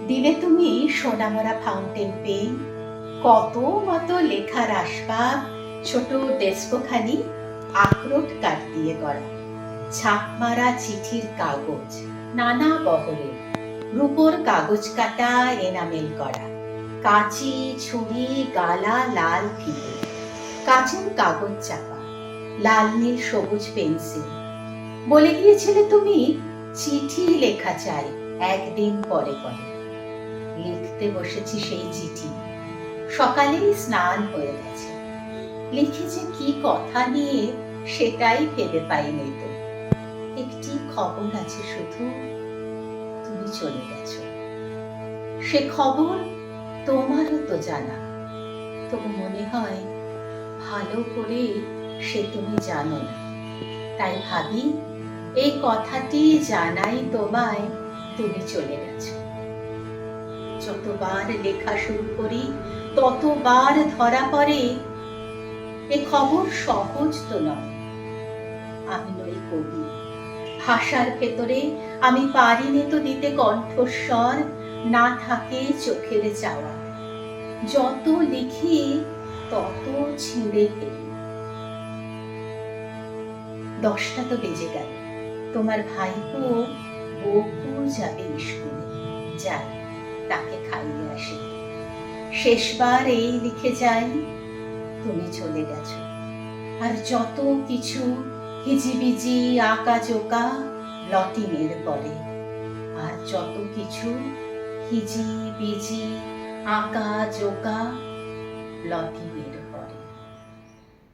দিলে তুমি Sonamura fountain pen, কত মতো লেখার আসবাব, ছোট ডেস্কখানি আখরোট কাঠ দিয়ে গড়া, ছাপ মারা চিঠির কাগজ নানা বহরে, রূপোর কাগজ কাটা এনামেল করা, কাঁচি ছুরি গালা লাল ফিতে, কাচের কাগজ চাপা, লাল নীল সবুজ পেন্সিল। বলে গিয়েছিলে তুমি চিঠি লেখা চাই একদিন পরে পরে। লিখতে বসেছি সেই চিঠি, সকালেই স্নান হয়ে গেছে। লিখেছে কি কথা নিয়ে সেটাই ভেবে পাইনি তো। একটি খবর আছে শুধু, তুমি চলে গেছো। সে খবর তোমারও তো জানা, তবু মনে হয় ভালো করে সে তুমি জানো না। তাই ভাবি এই কথাটি জানাই তোমায়, তুমি চলে গেছো। যতবার লেখা শুরু করি ততবার ধরা পড়ে এ খবর সহজ তো নয়। আমি নই কবি, ভাষার ভেতরে আমি পারিনি তো দিতে কণ্ঠস্বর, না থাকে চোখের চাওয়া। যত লিখি তত ছিঁড়ে ফেলি। 10টা তো বেজে গেল, তোমার ভাইপো বকুল যাবে স্কুলে। যাই, তাকে খাইয়ে আসি। শেষবার এই লিখে যাই, তুমি চলে গেছো। আর যত কিছু হিজিবিজি আঁকা জোকা লটিনের পরে, আর যত কিছু হিজি বিজি আঁকা জোকা লটিন